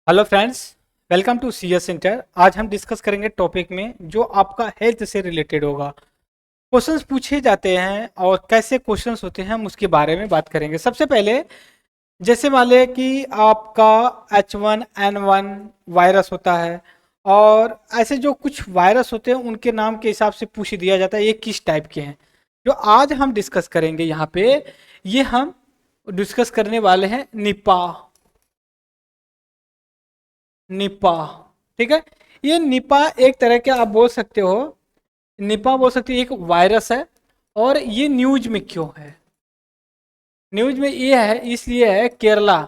Hello friends, welcome to CS centre. आज हम discuss करेंगे टॉपिक में जो आपका हेल्थ से रिलेटेड होगा। क्वेश्चंस पूछे जाते हैं और कैसे क्वेश्चंस होते हैं हम उसके बारे में बात करेंगे। सबसे पहले जैसे मान लें कि आपका H1N1 वायरस होता है और ऐसे जो कुछ वायरस होते हैं उनके नाम के हिसाब से पूछ दिया जाता है ये किस टाइप के हैं। जो आज हम डिस्कस करेंगे यहाँ पे, ये हम डिस्कस करने वाले हैं निपा। निपा, ठीक है। ये निपा एक तरह के आप बोल सकते हो, निपा बोल सकते हो, एक वायरस है। और ये न्यूज में क्यों है? न्यूज में ये है इसलिए है, केरला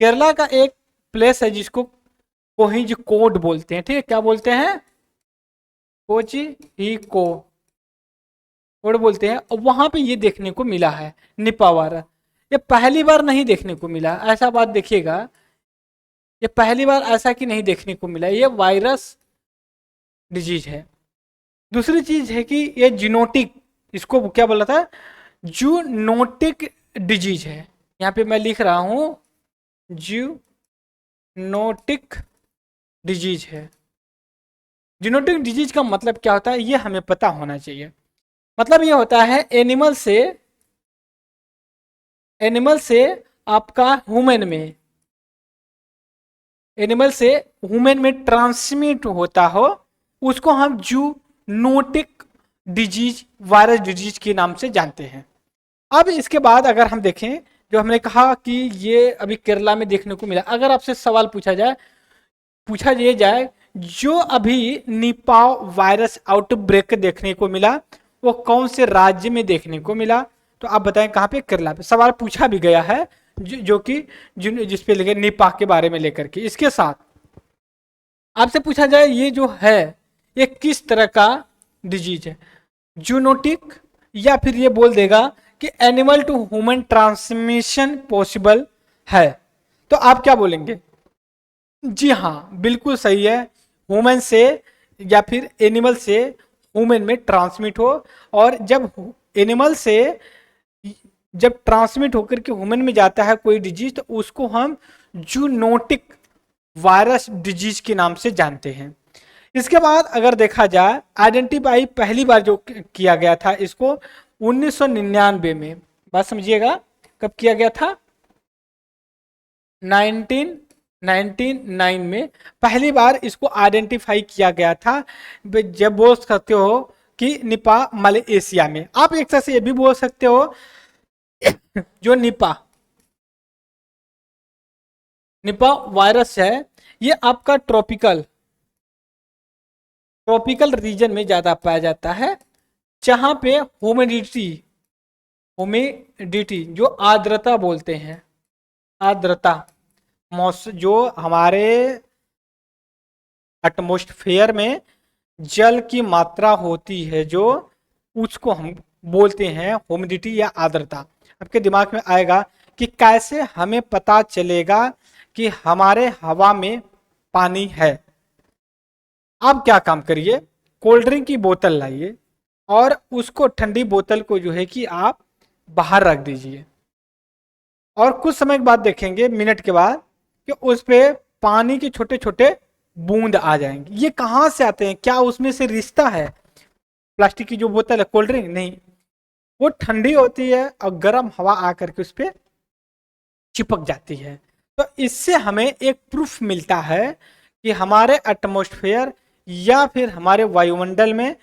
केरला का एक प्लेस है जिसको कोहिज कोड बोलते हैं, ठीक है। क्या बोलते हैं? कोची ही कोड बोलते हैं। और वहां पे ये देखने को मिला है निपा वायरस। ये पहली बार नहीं देखने को मिला, ऐसा बात देखिएगा। ये पहली बार ऐसा कि नहीं देखने को मिला, ये वायरस डिजीज है। दूसरी चीज है कि ये जीनोटिक, इसको क्या बोला था, जूनोटिक डिजीज है। यहाँ पे मैं लिख रहा हूं जूनोटिक डिजीज है। जीनोटिक डिजीज का मतलब क्या होता है ये हमें पता होना चाहिए। मतलब ये होता है एनिमल से आपका ह्यूमन में, एनिमल से ह्यूमन में ट्रांसमिट होता हो, उसको हम जूनोटिक डिजीज, वायरस डिजीज के नाम से जानते हैं। अब इसके बाद अगर हम देखें, जो हमने कहा कि ये अभी केरला में देखने को मिला, अगर आपसे सवाल पूछा ये जाए जो अभी निपा वायरस आउटब्रेक देखने को मिला वो कौन से राज्य में देखने को मिला, तो आप बताएं कहाँ पे? केरला पे। सवाल पूछा भी गया है जो कि जिसपे लिखे निपा के बारे में लेकर के। इसके साथ आपसे पूछा जाए ये जो है ये किस तरह का डिजीज है, जूनोटिक, या फिर ये बोल देगा कि animal to human transmission possible है, तो आप क्या बोलेंगे? जी हाँ, बिल्कुल सही है। ह्यूमन से या फिर एनिमल से ह्यूमन में ट्रांसमिट हो, और जब एनिमल से जब ट्रांसमिट होकर के ह्यूमन में जाता है कोई डिजीज, तो उसको हम जूनोटिक वायरस डिजीज के नाम से जानते हैं। इसके बाद अगर देखा जाए, आइडेंटिफाई पहली बार जो किया गया था इसको 1999 में, बात समझिएगा, कब किया गया था? 1999 में पहली बार इसको आइडेंटिफाई किया गया था। जब बोल सकते हो कि निपा मलेशिया में। आप एक तरह से ये भी बोल सकते हो जो निपा निपा वायरस है ये आपका ट्रॉपिकल रीजन में ज्यादा पाया जाता है, जहां पे ह्यूमिडिटी जो आर्द्रता बोलते हैं, आर्द्रता, मौसम जो हमारे एटमॉस्फेयर में जल की मात्रा होती है, जो उसको हम बोलते हैं ह्यूमिडिटी या आर्द्रता। आपके दिमाग में आएगा कि कैसे हमें पता चलेगा कि हमारे हवा में पानी है। आप क्या काम करिए, कोल्ड ड्रिंक की बोतल लाइए और उसको, ठंडी बोतल को जो है कि आप बाहर रख दीजिए, और कुछ समय के बाद देखेंगे, मिनट के बाद, कि उस पे पानी के छोटे छोटे बूंद आ जाएंगे। ये कहाँ से आते हैं? क्या उसमें से रिश्ता है? प्लास्टिक की जो बोतल है, कोल्ड ड्रिंक नहीं, वो ठंडी होती है और गर्म हवा आकर के उस पर चिपक जाती है। तो इससे हमें एक प्रूफ मिलता है कि हमारे एटमॉस्फेयर या फिर हमारे वायुमंडल में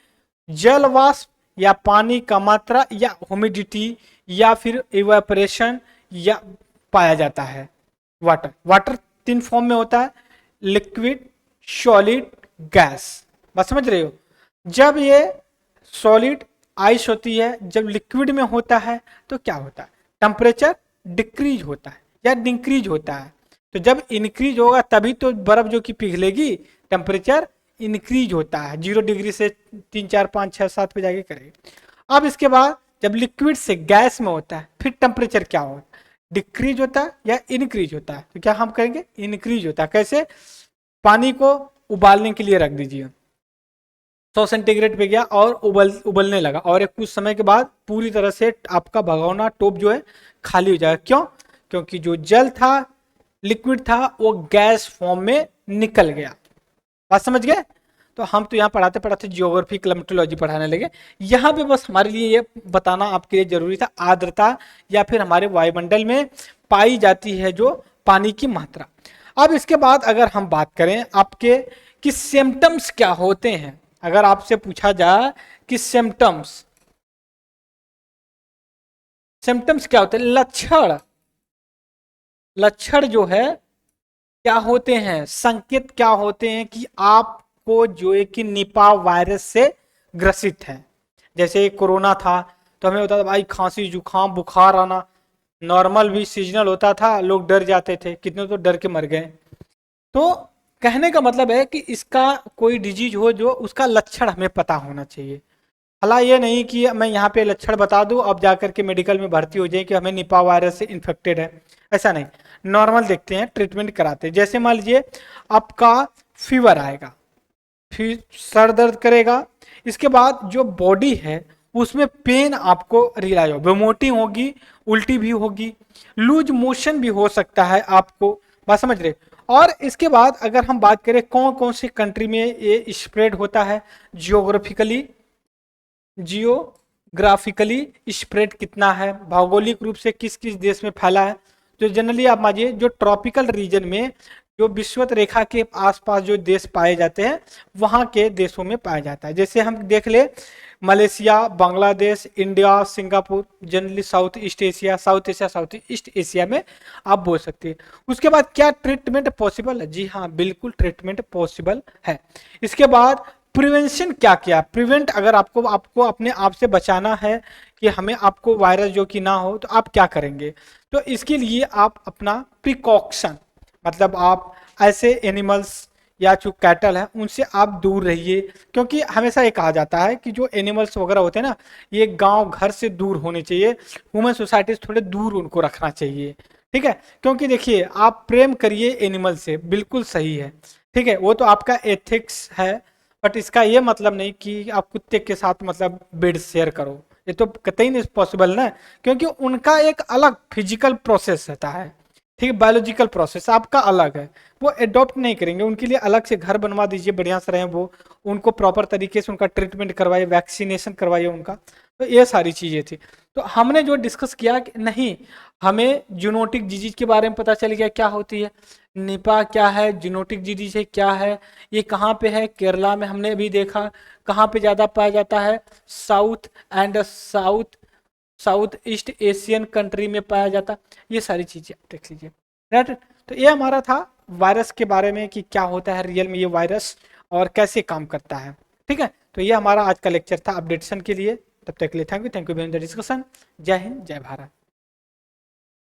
जल वाष्प या पानी का मात्रा या ह्यूमिडिटी या फिर इवेपोरेशन या पाया जाता है। वाटर तीन फॉर्म में होता है, लिक्विड, सॉलिड, गैस। बस समझ रहे हो? जब ये सॉलिड आइस होती है, जब लिक्विड में होता है तो क्या होता है? टेम्परेचर डिक्रीज होता है या इंक्रीज होता है। तो जब इंक्रीज होगा तभी तो बर्फ जो कि पिघलेगी, टेम्परेचर इंक्रीज होता है 0 डिग्री से 3 4 5 6 7 पे जाके करेगी। अब इसके बाद जब लिक्विड से गैस में होता है फिर टेम्परेचर क्या होगा? डिक्रीज होता है या इंक्रीज होता है? तो क्या हम करेंगे? इंक्रीज होता है। कैसे? पानी को उबालने के लिए रख दीजिए, 100 सेंटीग्रेड पे गया और उबलने लगा, और एक कुछ समय के बाद पूरी तरह से आपका भगोना टोप जो है खाली हो जाएगा। क्यों? क्योंकि जो जल था लिक्विड था वो गैस फॉर्म में निकल गया। बात समझ गए? तो हम तो यहाँ पढ़ाते पढ़ाते जियोग्राफी क्लाइमेटोलॉजी पढ़ाने लगे। यहाँ पे बस हमारे लिए ये बताना आपके लिए जरूरी था, आर्द्रता या फिर हमारे वायुमंडल में पाई जाती है जो पानी की मात्रा। अब इसके बाद अगर हम बात करें आपके कि सिम्टम्स क्या होते हैं, अगर आपसे पूछा जाए कि सिम्टम्स क्या होते हैं, लक्षण, लक्षण जो है क्या होते हैं, संकेत क्या होते हैं कि आपको जो है कि निपा वायरस से ग्रसित है। जैसे कोरोना था तो हमें होता था भाई खांसी जुकाम बुखार आना, नॉर्मल भी सीजनल होता था, लोग डर जाते थे, कितने तो डर के मर गए। तो कहने का मतलब है कि इसका कोई डिजीज हो जो उसका लक्षण हमें पता होना चाहिए। हालांकि ये नहीं कि मैं यहाँ पे लक्षण बता दूं अब जाकर के मेडिकल में भर्ती हो जाए कि हमें निपा वायरस से इन्फेक्टेड है, ऐसा नहीं। नॉर्मल देखते हैं, ट्रीटमेंट कराते हैं। जैसे मान लीजिए आपका फीवर आएगा, फिर सर दर्द करेगा, इसके बाद जो बॉडी है उसमें पेन आपको रियलाइज हो, वोमिटिंग होगी, उल्टी भी होगी, लूज मोशन भी हो सकता है आपको। बात समझ रहे? और इसके बाद अगर हम बात करें कौन कौन सी कंट्री में ये स्प्रेड होता है, जियोग्राफिकली स्प्रेड कितना है, भौगोलिक रूप से किस किस देश में फैला है। तो जनरली आप मानिए जो ट्रॉपिकल रीजन में जो विषुवत रेखा के आसपास जो देश पाए जाते हैं वहां के देशों में पाया जाता है। जैसे हम देख ले Malaysia, Bangladesh, India, Singapore, generally south east Asia में आप बोल सकते हैं। उसके बाद क्या ट्रीटमेंट पॉसिबल है? जी हाँ, बिल्कुल ट्रीटमेंट पॉसिबल है। इसके बाद प्रिवेंशन क्या किया, प्रिवेंट अगर आपको अपने आप से बचाना है कि हमें आपको वायरस जो कि ना हो तो आप क्या करेंगे? तो इसके लिए आप अपना प्रिकॉशन, मतलब आप ऐसे एनिमल्स या जो कैटल है उनसे आप दूर रहिए, क्योंकि हमेशा ये कहा जाता है कि जो एनिमल्स वगैरह होते हैं ना ये गांव घर से दूर होने चाहिए, ह्यूमन सोसाइटी से थोड़े दूर उनको रखना चाहिए। ठीक है, क्योंकि देखिए आप प्रेम करिए एनिमल से, बिल्कुल सही है, ठीक है, वो तो आपका एथिक्स है, बट इसका ये मतलब नहीं कि आप कुत्ते के साथ मतलब बेड शेयर करो, ये तो कतई नहीं पॉसिबल ना, क्योंकि उनका एक अलग फिजिकल प्रोसेस रहता है, ठीक है, बायोलॉजिकल प्रोसेस आपका अलग है, वो एडॉप्ट नहीं करेंगे, उनके लिए अलग से घर बनवा दीजिए, बढ़िया से रहें वो, उनको प्रॉपर तरीके से उनका ट्रीटमेंट करवाइए, वैक्सीनेशन करवाइए उनका। तो ये सारी चीज़ें थी। तो हमने जो डिस्कस किया कि नहीं, हमें जूनोटिक डिजीज के बारे में पता चल गया क्या होती है, निपा क्या है, जूनोटिक डिजीज है क्या है, ये कहाँ पे है, केरला में हमने अभी देखा, कहाँ पे ज़्यादा पाया जाता है, साउथ ईस्ट एशियन कंट्री में पाया जाता, ये सारी चीज़ें आप देख लीजिए, राइट। तो ये हमारा था वायरस के बारे में कि क्या होता है रियल में ये वायरस और कैसे काम करता है, ठीक है। तो ये हमारा आज का लेक्चर था अपडेटेशन के लिए। तब तक के लिए thank you very much discussion. जय हिंद, जय भारत।